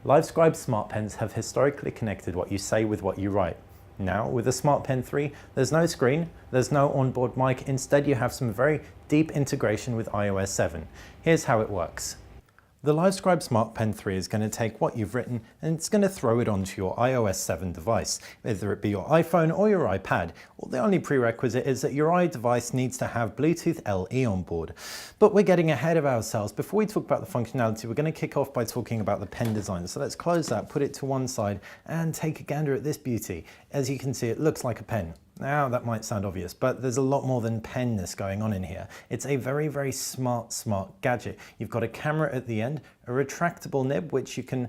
Livescribe Smartpens have historically connected what you say with what you write. Now, with the Smartpen 3, there's no screen, there's no onboard mic, instead you have some very deep integration with iOS 7. Here's how it works. The Livescribe Smartpen 3 is going to take what you've written and it's going to throw it onto your iOS 7 device, whether it be your iPhone or your iPad. Well, the only prerequisite is that your iDevice needs to have Bluetooth LE on board. But we're getting ahead of ourselves. Before we talk about the functionality, we're going to kick off by talking about the pen design. So let's close that, put it to one side and take a gander at this beauty. As you can see, it looks like a pen. Now that might sound obvious, but there's a lot more than penness going on in here. It's a very, very smart gadget. You've got a camera at the end, a retractable nib, which you can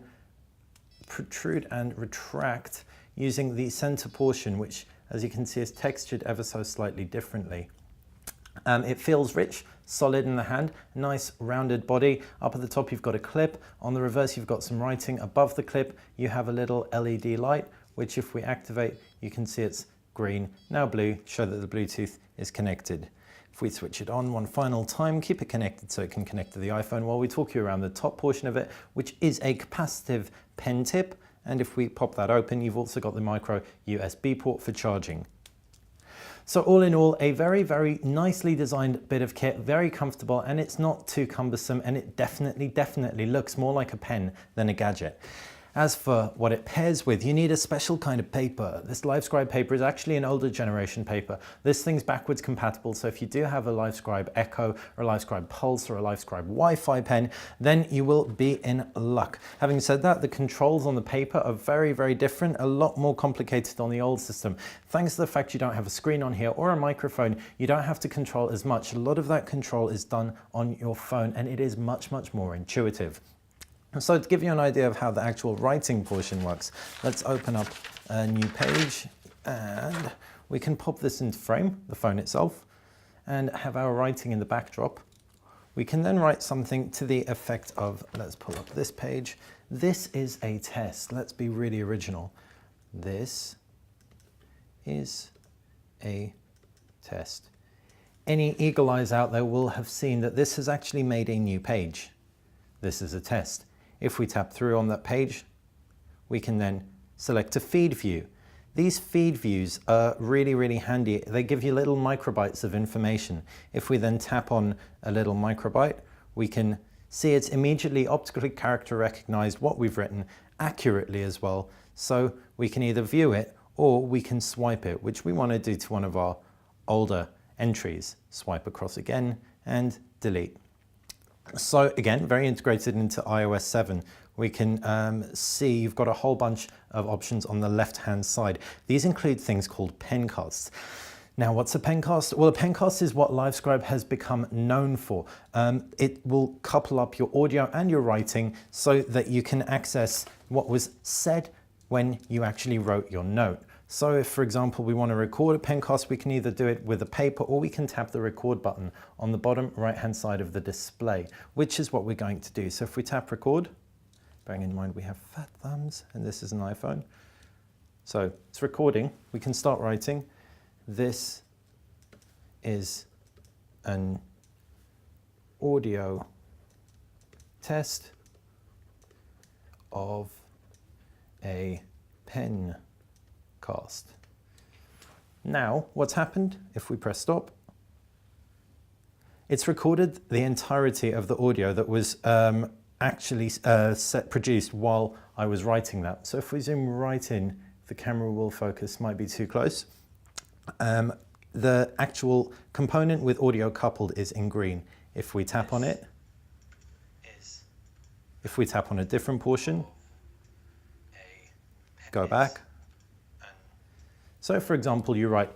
protrude and retract using the center portion, which as you can see is textured ever so slightly differently. It feels rich, solid in the hand, nice rounded body. Up at the top you've got a clip, on the reverse you've got some writing. Above the clip you have a little LED light, which if we activate you can see it's green, now blue, show that the Bluetooth is connected. If we switch it on one final time, keep it connected so it can connect to the iPhone while we talk you around the top portion of it, which is a capacitive pen tip. And if we pop that open, you've also got the micro USB port for charging. So all in all, a very, very nicely designed bit of kit, very comfortable, and it's not too cumbersome, and it definitely looks more like a pen than a gadget. As for what it pairs with, you need a special kind of paper. This Livescribe paper is actually an older generation paper. This thing's backwards compatible, so if you do have a Livescribe Echo or a Livescribe Pulse or a Livescribe Wi-Fi pen, then you will be in luck. Having said that, the controls on the paper are very, very different, a lot more complicated on the old system. Thanks to the fact you don't have a screen on here or a microphone, you don't have to control as much. A lot of that control is done on your phone, and it is much more intuitive. So to give you an idea of how the actual writing portion works, let's open up a new page and we can pop this into frame, the phone itself, and have our writing in the backdrop. We can then write something to the effect of, let's pull up this page. This is a test. Let's be really original. This is a test. Any eagle eyes out there will have seen that this has actually made a new page. This is a test. If we tap through on that page, we can then select a feed view. These feed views are really handy. They give you little microbytes of information. If we then tap on a little microbyte, we can see it's immediately optically character recognized what we've written accurately as well. So we can either view it or we can swipe it, which we want to do to one of our older entries. Swipe across again and delete. So again, very integrated into iOS 7. We can see you've got a whole bunch of options on the left-hand side. These include things called pencasts. Now, what's a pencast? Well, a pencast is what Livescribe has become known for. It will couple up your audio and your writing so that you can access what was said when you actually wrote your note. So if, for example, we want to record a pencast, we can either do it with a paper or we can tap the record button on the bottom right-hand side of the display, which is what we're going to do. So if we tap record, bearing in mind we have fat thumbs and this is an iPhone. So it's recording, we can start writing. This is an audio test of a pen cast. Now, what's happened if we press stop? It's recorded the entirety of the audio that was actually produced while I was writing that. So if we zoom right in, the camera will focus, might be too close. The actual component with audio coupled is in green. If we tap on it, if we tap on a different portion, go back. So for example, you write,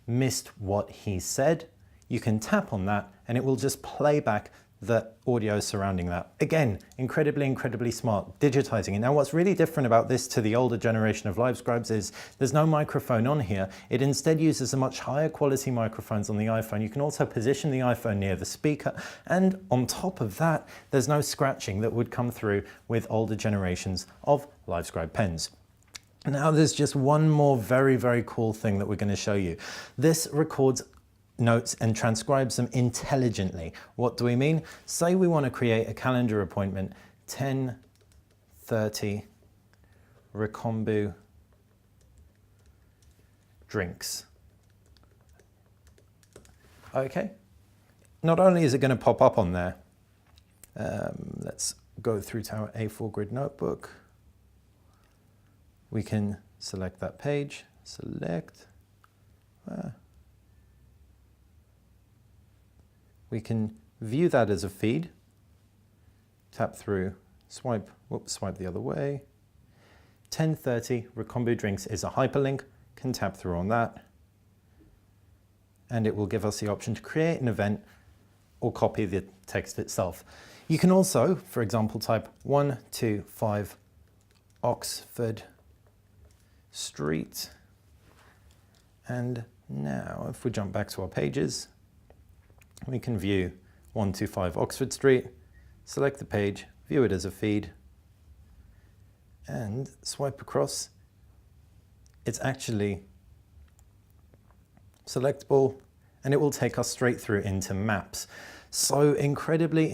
missed what he said, you can tap on that and it will just play back the audio surrounding that. Again, incredibly smart, digitizing it. Now what's really different about this to the older generation of Livescribes is there's no microphone on here. It instead uses a much higher quality microphones on the iPhone. You can also position the iPhone near the speaker. And on top of that, there's no scratching that would come through with older generations of Livescribe pens. Now there's just one more very cool thing that we're going to show you. This records notes and transcribes them intelligently. What do we mean? Say we want to create a calendar appointment 10:30 Recombu drinks. Okay, not only is it going to pop up on there, let's go through to our A4 grid notebook. We can select that page, select, we can view that as a feed, tap through, swipe the other way. 10:30 Recombu drinks is a hyperlink, can tap through on that, and it will give us the option to create an event or copy the text itself. You can also, for example, type 125 Oxford Street. And now if we jump back to our pages, we can view 125 Oxford Street, select the page, view it as a feed, and swipe across. It's actually selectable, and it will take us straight through into maps. So incredibly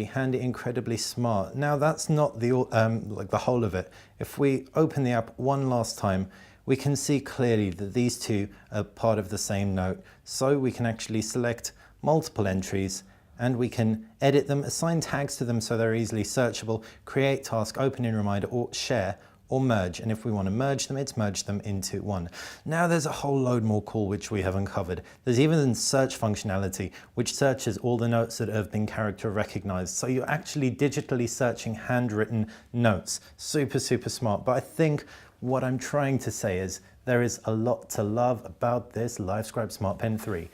handy, incredibly smart. Now that's not the like the whole of it. If we open the app one last time, we can see clearly that these two are part of the same note. So we can actually select multiple entries, and we can edit them, assign tags to them so they're easily searchable, create task, open in reminder, or share, or merge. And if we want to merge them, it's merged them into one. Now there's a whole load more cool which we haven't covered. There's even search functionality, which searches all the notes that have been character recognized. So you're actually digitally searching handwritten notes. Super smart. But I think what I'm trying to say is there is a lot to love about this Livescribe Smartpen 3.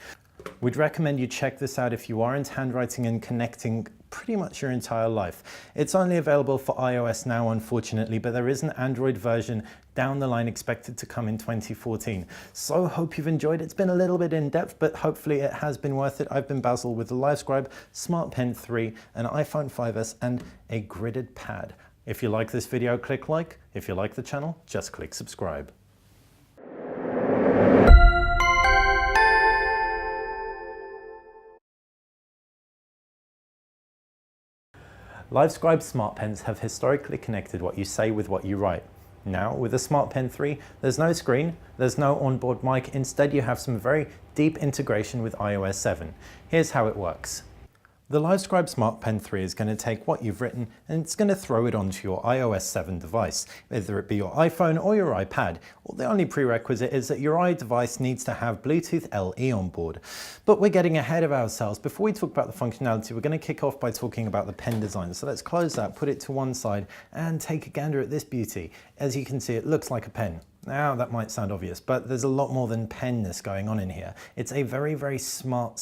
We'd recommend you check this out if you are into handwriting and connecting pretty much your entire life. It's only available for iOS now, unfortunately, but there is an Android version down the line expected to come in 2014. So hope you've enjoyed it. It's been a little bit in depth, but hopefully it has been worth it. I've been Basil with the Livescribe Smartpen 3, an iPhone 5S and a gridded pad. If you like this video, click like. If you like the channel, just click subscribe. Livescribe Smartpens have historically connected what you say with what you write. Now, with the Smartpen 3, there's no screen, there's no onboard mic, instead you have some very deep integration with iOS 7. Here's how it works. The Livescribe Smartpen 3 is going to take what you've written and it's going to throw it onto your iOS 7 device, whether it be your iPhone or your iPad. Well, the only prerequisite is that your iDevice needs to have Bluetooth LE on board. But we're getting ahead of ourselves. Before we talk about the functionality, we're going to kick off by talking about the pen design. So let's close that, put it to one side, and take a gander at this beauty. As you can see, it looks like a pen. Now, that might sound obvious, but there's a lot more than penness going on in here. It's a very smart